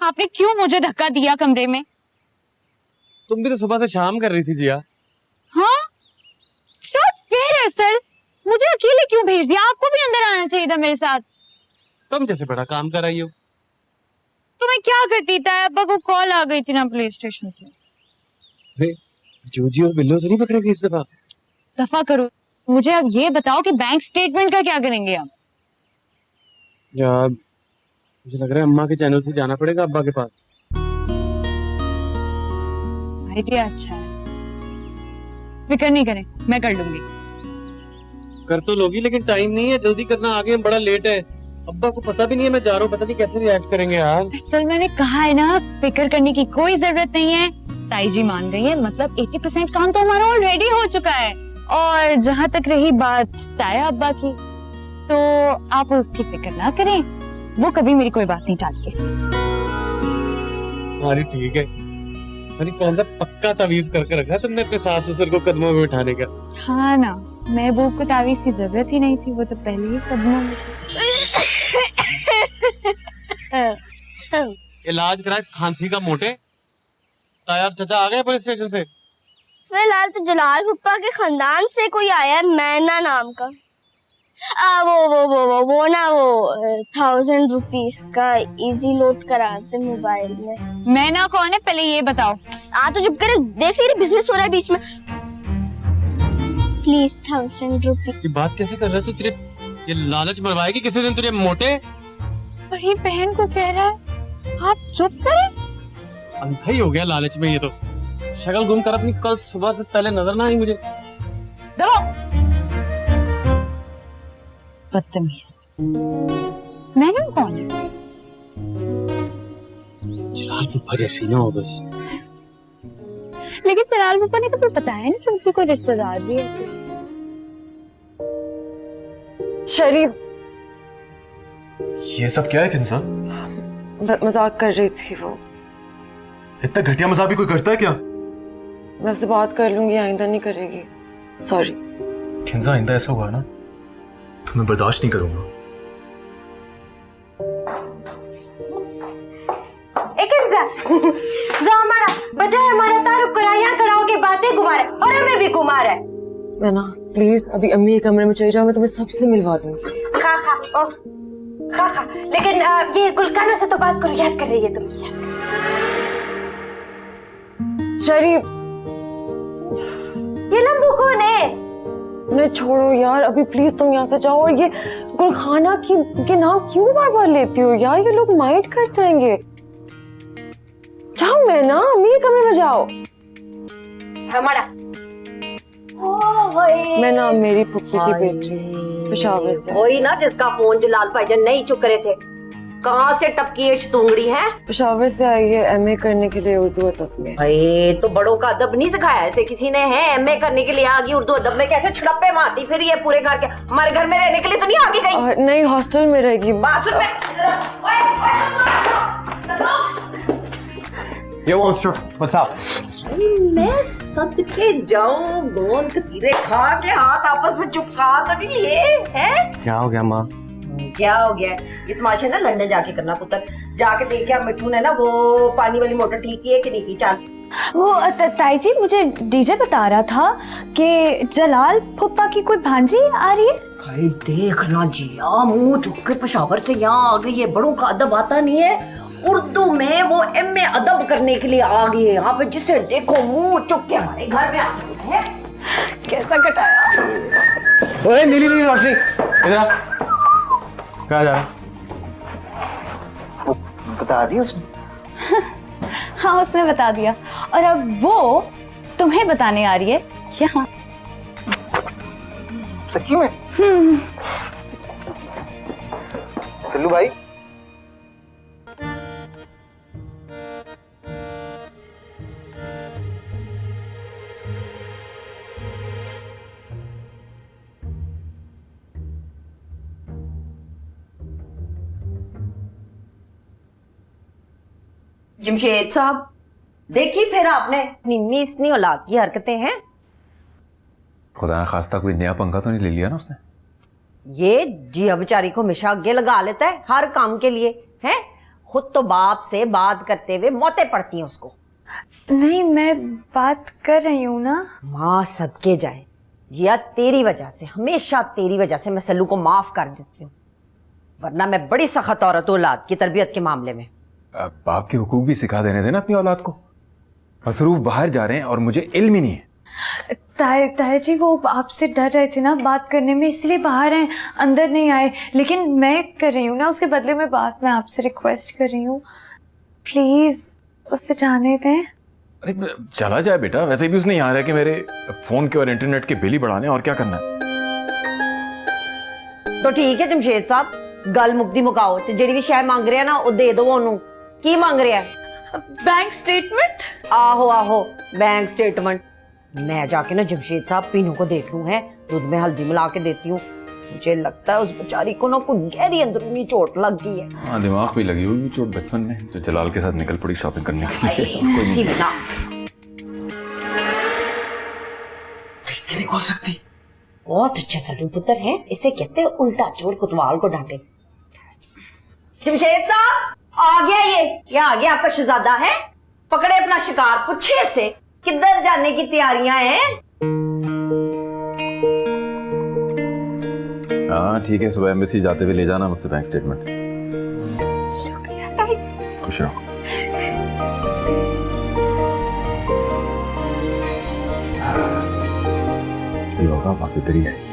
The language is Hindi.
आपने क्यों मुझे धक्का दिया कमरे में? तुम भी तो सुबह से शाम कर रही थी जिया। हाँ, इट्स नॉट फेयर असल। मुझे अकेले क्यों भेज दिया? आपको भी अंदर आना चाहिए था मेरे साथ। तुम जैसे बड़ा काम कर रही हो। तो मैं क्या करती था? अब्बा को कॉल आ गई थी ना पुलिस स्टेशन से। जूजी और बिल्लो तो नहीं पकड़ेगी इस दफा? दफा करो। मुझे अब ये बताओ कि बैंक स्टेटमेंट का क्या करेंगे आप? यार मुझे लग रहा है अम्मा के चैनल से जाना पड़ेगा अब्बा के पास। आइडिया अच्छा है, फिक्र नहीं करें, मैं कर लूंगी। कर तो लोगी लेकिन टाइम नहीं है, जल्दी करना, आगे हम बड़ा लेट है। अब्बा को पता भी नहीं है मैं जा रहा हूँ, पता नहीं कैसे रिएक्ट करेंगे यार। असल मैंने कहा है ना, फिक्र करने की कोई जरूरत नहीं है। ताई जी मान गई है, मतलब 80% काम तो हमारा ऑलरेडी हो चुका है। और जहाँ तक रही बात ताया अब्बा की, तो आप उसकी फिक्र ना करें, वो कभी मेरी कोई बात नहीं टालते। अरे ठीक है। अरे कौन सा पक्का तावीज करके रखा है तुमने अपने सास ससुर को कदमों में उठाने का? हाँ ना, महबूब को तावीज की जरूरत ही नहीं थी, वो तो पहले ही कदमों में। इलाज करा इस खांसी का मोटे। तायाब चाचा आ गए पुलिस स्टेशन से? फिलहाल तो जलाल पप्पा के खानदान से कोई आया है, मैना नाम का। वो ना, वो 1000 रुपीज का इजी लोड कराते मोबाइल में। मैना कौन है पहले ये बताओ। तो चुप करे, देख रही बिजनेस हो रहा है बीच में। Please 1000 rupees. ये बात कैसे कर रहा है तू? तेरे ये लालच मरवाएगी किसी दिन तुझे मोटे। बड़ी बहन को कह रहा है, आप चुप करें। अंधा ही हो गया लालच में ये तो। शक्ल गुम कर अपनी, कल सुबह से पहले नजर ना आई मुझे। दबो। बदतमीज। मैना कौन है? जलाल पप्पा जैसी ना हो बस। लेकिन जलाल पापा ने कभी बताया नहीं कि उनके कोई रिश्तेदार भी है। शरीफ, ये सब क्या है किंसा? मजाक कर रही थी वो। इतना घटिया मजाक भी कोई करता है क्या? मैं उससे बात कर लूंगी, आइंदा नहीं करेगी। सॉरी। किंसा आइंदा ऐसा हुआ ना तो मैं बर्दाश्त नहीं करूंगा। जो हमारा बजाय हमारा तारुफ करा, यहाँ खड़ा होके बातें घुमा रहे और हमें भी घुमा रहे। मैं ना प्लीज अभी अम्मी के कमरे में चली जाओ, मैं तुम्हें सबसे मिलवा दूंगी। खा लेकिन ये गुलकाना से तो बात करो, याद कर रही है तुम? शरीफ, ये लंबू कौन है? उन्हें छोड़ो यार, अभी प्लीज तुम यहाँ से जाओ। और ये गुलखाना के नाम क्यों बार बार लेती हो यार? ये लोग माइंड कर जाएंगे। जाओ, मैं ना अम्मी के कमरे में जाओ। हमारा मैं ना मेरी फुप्पी की बेटी पेशावर से। वही ना जिसका फोन जलाल भाईजान नहीं चुक रहे थे। कहाँ से टपकी है चतुंगड़ी है? पेशावर से आई है एमए करने के लिए उर्दू अदब में। भाई तो बड़ों का अदब नहीं सिखाया ऐसे किसी ने? है एमए करने के लिए आ गई उर्दू अदब में? कैसे छड़प्पे मारती फिर ये पूरे घर के? हमारे घर में रहने के लिए तो नहीं आगे गई? नहीं, हॉस्टल में रहेगी। बात सुन ये मॉन्स्टर बताओ। मैं सदके जाऊं, गोंद कतीरे खा के हाथ आपस में चिपका तो नहीं लिए हैं? क्या हो गया माँ? क्या हो गया? ये तमाशा ना लंदन जाके करना पुत्र। जाके देखिए मिट्टू ने ना वो पानी वाली मोटर ठीक की है कि नहीं की। चाल वो ताई जी, मुझे डीजे बता रहा था कि जलाल फुप्पा की कोई भांजी आ रही है। भाई देखना जिया, मुंह चुक के पेशावर से यहाँ आ गई है। बड़ों का अदब आता नहीं है? उर्दू में वो एमए अदब करने के लिए आ गई है यहाँ पे। जिसे देखो मुंह चुक के हमारे घर में आ जाती है। कैसा कटाया? ओए नीली नीली रोशनी, इधर आ। कहाँ जा रहा? बता दी उसने? हाँ, उसने बता दिया और अब वो तुम्हें बताने आ रही है यहाँ। सच्ची में? चल्लू भाई, जमशेद साहब, देखिए फिर आपने निम्मी इतनी औलाद की हरकतें हैं। खुदा न खास्ता कोई नया पंखा तो नहीं ले लिया ना उसने? ये जिया बेचारी को हमेशा आगे लगा लेता है हर काम के लिए। है खुद तो बाप से बात करते हुए मौतें पड़ती हैं उसको। नहीं, मैं बात कर रही हूँ ना। माँ सदके जाए जिया, तेरी वजह से, हमेशा तेरी वजह से मैं सल्लू को माफ कर देती हूँ, वरना मैं बड़ी सख्त औरत हूँ औलाद की तरबियत के मामले में। बाप के हुकूक भी सिखा देने देना अपनी औलाद को। मसरूफ बाहर जा रहे हैं और मुझे इल्म ही नहीं है। ताया जी वो आपसे डर रहे थे ना बात करने में, इसलिए बाहर हैं, अंदर नहीं आए। लेकिन मैं कर रही हूँ ना उसके बदले में बात, मैं आपसे रिक्वेस्ट कर रही हूँ, प्लीज उससे जाने दें। अरे चला जाए बेटा, वैसे भी उसने यहाँ रह के मेरे फोन के और इंटरनेट के बिल ही बढ़ाने, और क्या करना है। तो ठीक है जमशेद साहब, गल मुक्ति मुकाओ ते जेड़ी भी शय मांग रहे ना वो दे दो ओनू। की मांग रहा है? Bank statement. आहो आहो, बैंक स्टेटमेंट। मैं जाके ना जमशेद साहब पीनू को देख लूं, है दूध में हल्दी मिला के देती हूँ। मुझे लगता है उस बेचारी को ना कोई गहरी अंदरूनी चोट लग गई है। हाँ, दिमाग भी लगी हुई चोट बचपन में, जो जलाल के साथ निकल पड़ी शॉपिंग करने के लिए। इसी में ना नहीं खोल सकती। बहुत अच्छा सल्लू पुत्र है, इसे कहते हैं उल्टा चोर कोतवाल को डांटे। जमशेद साहब आ गया, ये आ गया आपका शहजादा है। पकड़े अपना शिकार, पूछे से किधर जाने की तैयारियां हैं? हाँ ठीक है, सुबह एम्बेसी जाते हुए ले जाना मुझसे बैंक स्टेटमेंट। शुक्रिया। खुश रहो। ये होगा बाकी तेरी है।